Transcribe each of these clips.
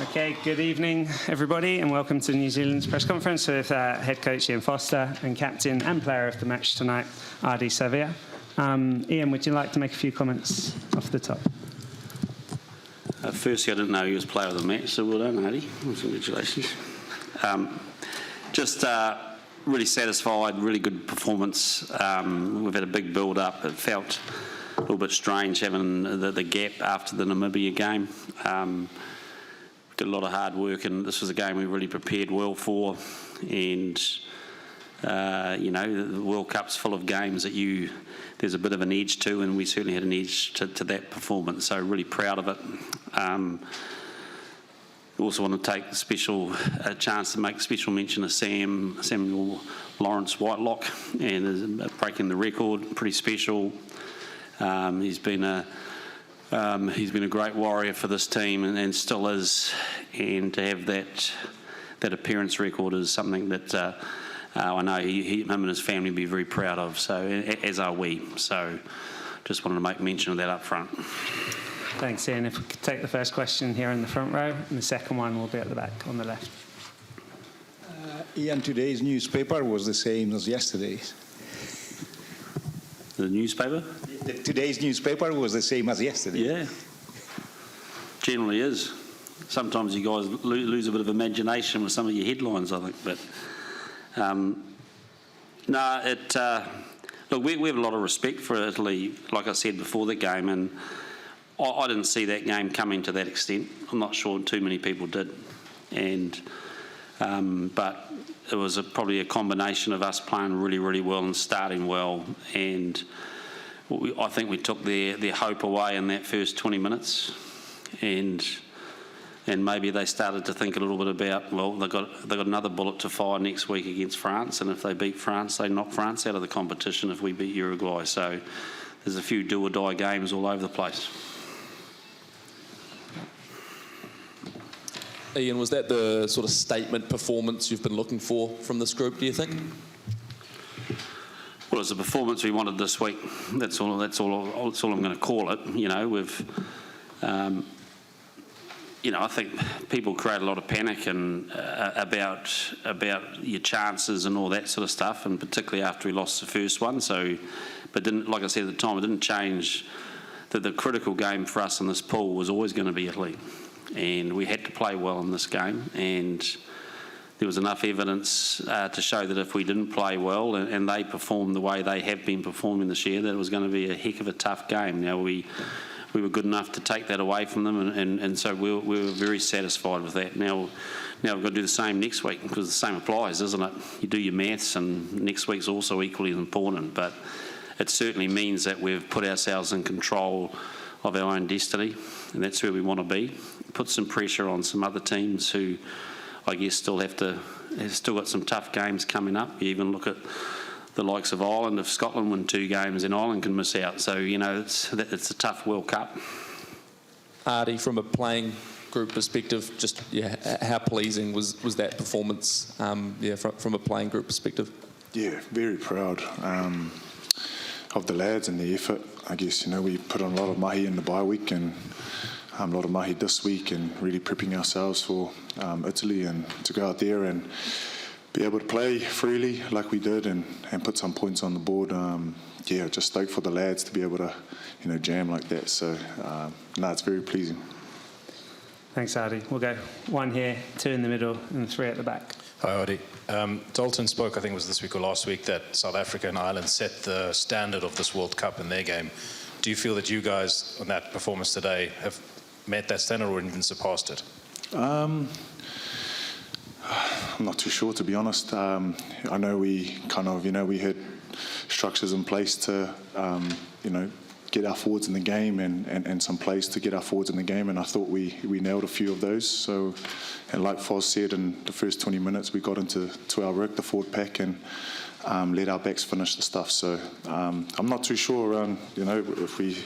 Okay, good evening, everybody, and welcome to New Zealand's press conference with head coach Ian Foster and captain and player of the match tonight, Ardie Savea. Ian, would you like to make a few comments off the top? Firstly, I didn't know he was player of the match, so well done, Ardie. Congratulations. Really satisfied, really good performance. We've had a big build-up. It felt a little bit strange having the gap after the Namibia game. Did a lot of hard work, and this was a game we really prepared well for. And the World Cup's full of games that there's a bit of an edge to, and we certainly had an edge to that performance. So really proud of it. Also want to take a chance to make special mention of Samuel Lawrence Whitelock, and breaking the record, pretty special. He's been a great warrior for this team, and still is. And to have that appearance record is something that I know him and his family will be very proud of. So, as are we. So, just wanted to make mention of that up front. Thanks, Ian. If we could take the first question here in the front row, and the second one will be at the back on the left. Ian, today's newspaper was the same as yesterday's. The newspaper? Today's newspaper was the same as yesterday. Yeah. Generally is. Sometimes you guys lose a bit of imagination with some of your headlines, I think. But look, we have a lot of respect for Italy, like I said before the game, and I didn't see that game coming to that extent. I'm not sure too many people did, but it was probably a combination of us playing really, really well and starting well, and I think we took their hope away in that first 20 minutes, and maybe they started to think a little bit about, well, they got another bullet to fire next week against France, and if they beat France, they knock France out of the competition if we beat Uruguay. So there's a few do or die games all over the place. Ian, was that the sort of statement performance you've been looking for from this group, do you think? Well, it's the performance we wanted this week. That's all I'm going to call it. I think people create a lot of panic and about your chances and all that sort of stuff, and particularly after we lost the first one. But like I said at the time, it didn't change that the critical game for us in this pool was always going to be Italy. And we had to play well in this game, and there was enough evidence to show that if we didn't play well and they performed the way they have been performing this year, that it was going to be a heck of a tough game. Now, we were good enough to take that away from them, and so we were very satisfied with that. Now we've got to do the same next week, because the same applies, isn't it? You do your maths, and next week's also equally important, but it certainly means that we've put ourselves in control of our own destiny, and that's where we want to be. Put some pressure on some other teams who, I guess, still have got some tough games coming up. You even look at the likes of Ireland. If Scotland win 2 games, then Ireland can miss out. So it's a tough World Cup. Ardie, from a playing group perspective, how pleasing was that performance? From a playing group perspective. Yeah, very proud of the lads and the effort. I guess we put on a lot of mahi in the bye week, and a lot of mahi this week, and really prepping ourselves for Italy, and to go out there and be able to play freely like we did, and put some points on the board. Just stoked for the lads to be able to jam like that. So it's very pleasing. Thanks, Ardie. We'll go 1 here, 2 in the middle, and 3 at the back. Hi, Ardie. Dalton spoke, I think it was this week or last week, that South Africa and Ireland set the standard of this World Cup in their game. Do you feel that you guys, on that performance today, have met that standard or even surpassed it? I'm not too sure, to be honest. I know we we had structures in place to, get our forwards in the game, and some plays to get our forwards in the game, and I thought we nailed a few of those. So, and like Foz said, in the first 20 minutes we got into our work, the forward pack, and let our backs finish the stuff. So I'm not too sure around, if we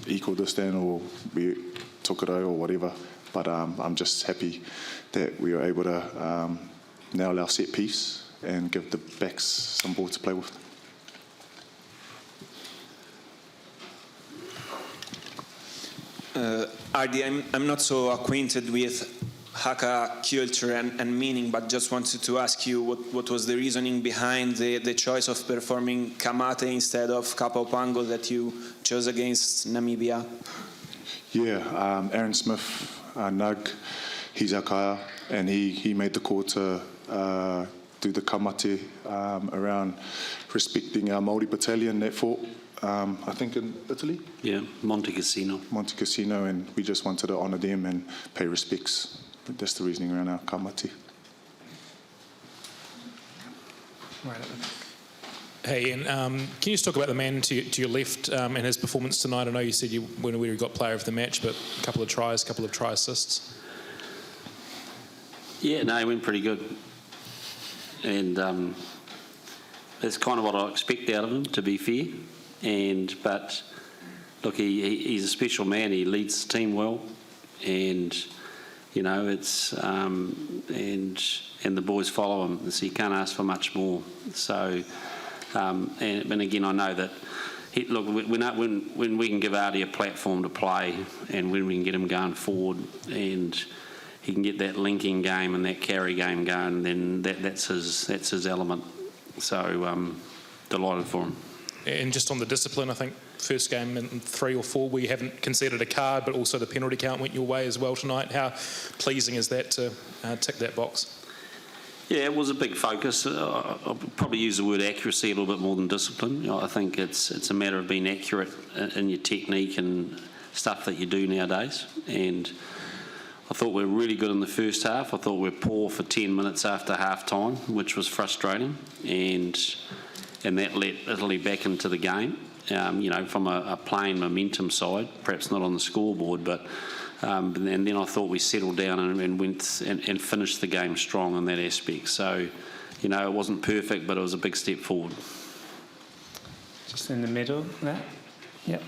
equaled this then or we took it out or whatever, but I'm just happy that we were able to nail our set piece and give the backs some ball to play with. Ardie, I'm not so acquainted with Haka culture and meaning, but just wanted to ask you what was the reasoning behind the choice of performing Kamate instead of Kapau Pango that you chose against Namibia? Yeah, Aaron Smith, Nug, he's Akaya, and he made the call to do the kamate around respecting our Māori battalion that fought, I think in Italy? Yeah, Monte Cassino. Monte Cassino, and we just wanted to honour them and pay respects. That's the reasoning around our kamate. Right at the back. Hey, Ian, can you just talk about the man to your left and his performance tonight? I know you said you weren't aware he got player of the match, but a couple of tries, a couple of try assists. Yeah, no, he went pretty good. And that's kind of what I expect out of him, to be fair. But look, he's a special man. He leads the team well, and you know it's and the boys follow him, so you can't ask for much more. So, and again, I know that. Look, when we can give Ardie a platform to play, and when we can get him going forward, and he can get that linking game and that carry game going, then that's his element. So delighted for him. And just on the discipline, I think first game in 3 or 4 where you haven't conceded a card, but also the penalty count went your way as well tonight. How pleasing is that to tick that box? Yeah, it was a big focus. I'll probably use the word accuracy a little bit more than discipline. You know, I think it's a matter of being accurate in your technique and stuff that you do nowadays. And I thought we were really good in the first half. I thought we were poor for 10 minutes after half time, which was frustrating. And that let Italy back into the game, you know, from a playing momentum side, perhaps not on the scoreboard, but and then I thought we settled down and went and finished the game strong in that aspect. So, you know, it wasn't perfect, but it was a big step forward. Just in the middle there. Yep.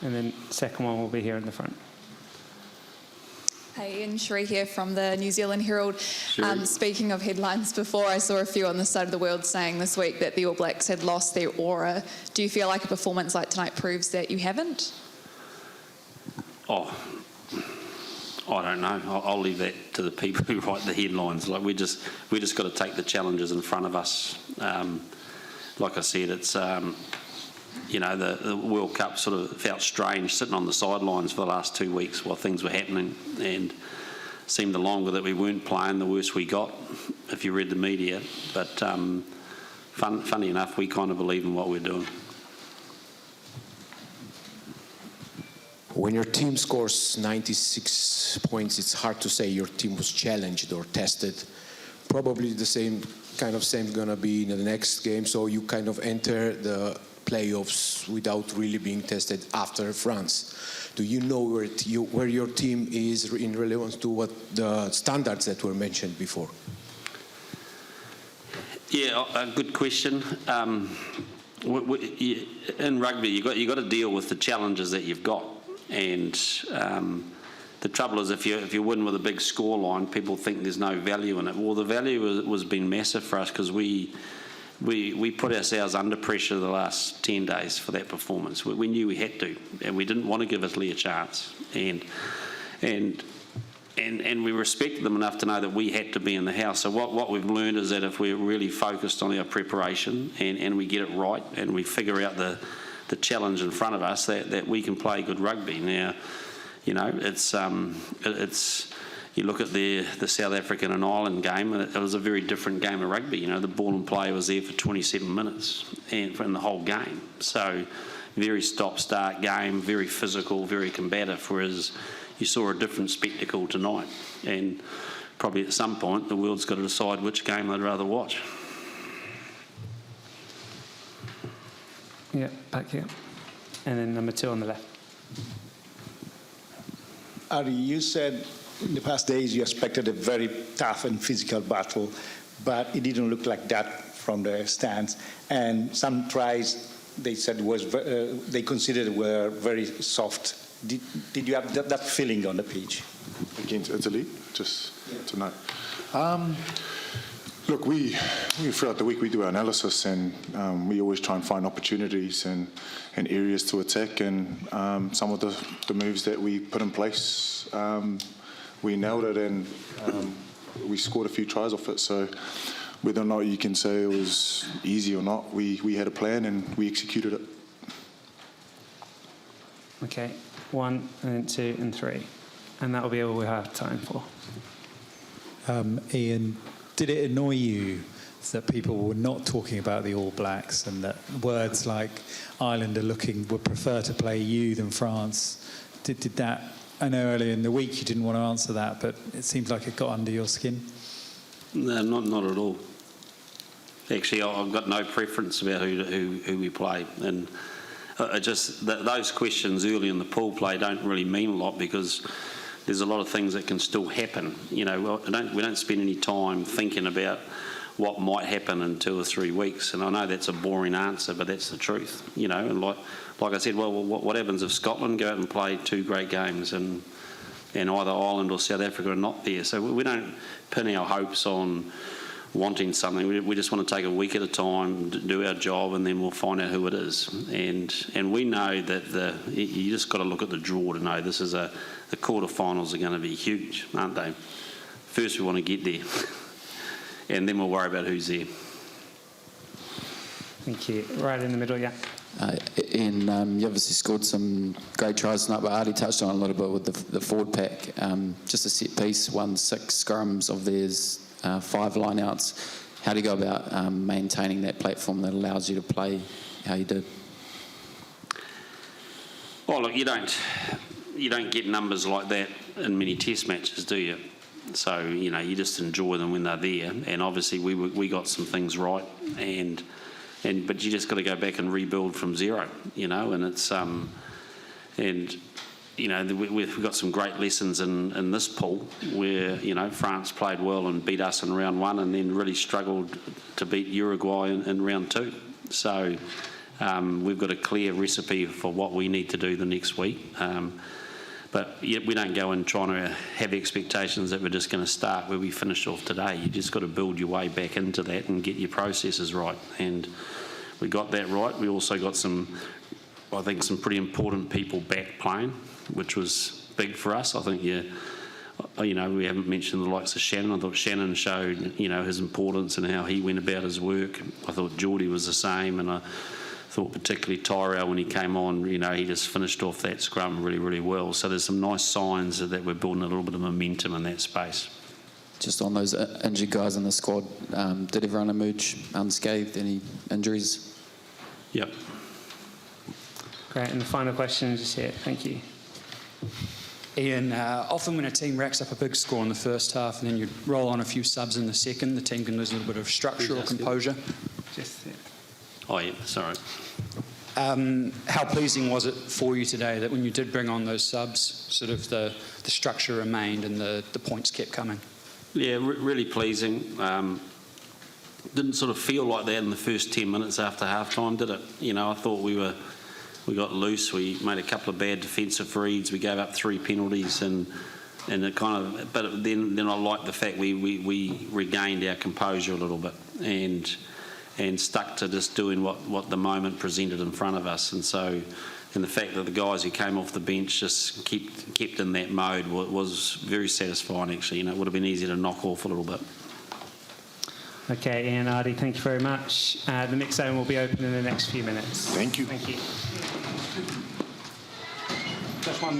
And then second one will be here in the front. Hey, Ian Shree here from the New Zealand Herald. Speaking of headlines before, I saw a few on the side of the world saying this week that the All Blacks had lost their aura. Do you feel like a performance like tonight proves that you haven't? Oh, I don't know. I'll leave that to the people who write the headlines. Like we just got to take the challenges in front of us. Like I said, it's you know, the World Cup sort of felt strange sitting on the sidelines for the last 2 weeks while things were happening, and seemed the longer that we weren't playing, the worse we got, if you read the media. But funny enough, we kind of believe in what we're doing. When your team scores 96 points, it's hard to say your team was challenged or tested. Probably the same going to be in the next game, so you kind of enter the playoffs without really being tested after France. Do you know where your team is in relevance to what the standards that were mentioned before? Yeah, a good question. In rugby, you got to deal with the challenges that you've got, and the trouble is if you win with a big scoreline, people think there's no value in it. Well, the value was been massive for us because we put ourselves under pressure the last 10 days for that performance. We knew we had to, and we didn't want to give Italy a chance. And we respected them enough to know that we had to be in the house. So what we've learned is that if we're really focused on our preparation and we get it right and we figure out the challenge in front of us, that we can play good rugby. Now, you know, it's you look at the South African and Ireland game, and it was a very different game of rugby. You know, the ball and play was there for 27 minutes and in the whole game. So very stop-start game, very physical, very combative, whereas you saw a different spectacle tonight. And probably at some point the world's got to decide which game they'd rather watch. Yeah, back here. And then number 2 on the left. Ardie, you said in the past days you expected a very tough and physical battle, but it didn't look like that from the stands. And some tries they said they considered were very soft. Did you have that feeling on the pitch? Against Italy, just tonight. Look, we throughout the week we do our analysis, and we always try and find opportunities and areas to attack. And some of the moves that we put in place, we nailed it, and we scored a few tries off it. So whether or not you can say it was easy or not, we had a plan and we executed it. Okay, 1 and then 2 and 3. And that will be all we have time for. Ian, did it annoy you that people were not talking about the All Blacks and that words like Ireland would prefer to play you than France? Did that, I know earlier in the week you didn't want to answer that, but it seems like it got under your skin. No, not at all. Actually, I've got no preference about who we play, and those questions early in the pool play don't really mean a lot because there's a lot of things that can still happen. You know, we don't spend any time thinking about what might happen in 2 or 3 weeks, and I know that's a boring answer, but that's the truth. You know, and like I said, well, what happens if Scotland go out and play 2 great games and either Ireland or South Africa are not there? So we don't pin our hopes on wanting something. We just want to take a week at a time, do our job, and then we'll find out who it is. And we know that you just got to look at the draw to know this is the quarterfinals are going to be huge, aren't they? First we want to get there, and then we'll worry about who's there. Thank you. Right in the middle, yeah. Ian, you obviously scored some great tries tonight, but Ardie touched on it a little bit with the forward pack. Just a set piece, won 6 scrums of theirs, 5 line-outs. How do you go about maintaining that platform that allows you to play how you did? Well, look, you don't get numbers like that in many Test matches, do you? So you know, you just enjoy them when they're there. And obviously, we got some things right, but you just got to go back and rebuild from zero, you know. And it's you know, we've got some great lessons in this pool where, you know, France played well and beat us in round 1 and then really struggled to beat Uruguay in round 2. So we've got a clear recipe for what we need to do the next week. But yet we don't go in trying to have expectations that we're just going to start where we finished off today. You just got to build your way back into that and get your processes right. And we got that right. We also got some pretty important people back playing, which was big for us. I think, you know, we haven't mentioned the likes of Shannon. I thought Shannon showed, you know, his importance and how he went about his work. I thought Geordie was the same, and I thought particularly Tyrell, when he came on, you know, he just finished off that scrum really, really well. So there's some nice signs that we're building a little bit of momentum in that space. Just on those injured guys in the squad, did everyone emerge unscathed? Any injuries? Yep. Great. And the final question just here. Thank you. Ian, often when a team racks up a big score in the first half and then you roll on a few subs in the second, the team can lose a little bit of structure or composure. Just there. Oh, yeah, sorry. How pleasing was it for you today that when you did bring on those subs, sort of the structure remained and the points kept coming? Yeah, really pleasing. Didn't sort of feel like that in the first 10 minutes after half-time, did it? You know, I thought we got loose. We made a couple of bad defensive reads. We gave up 3 penalties, and it kind of. But then I liked the fact we regained our composure a little bit and stuck to just doing what the moment presented in front of us. And so, and the fact that the guys who came off the bench just kept in that mode was very satisfying. Actually, you know, it would have been easy to knock off a little bit. Okay, Ian, Ardie, thank you very much. The mix zone will be open in the next few minutes. Thank you. Thank you.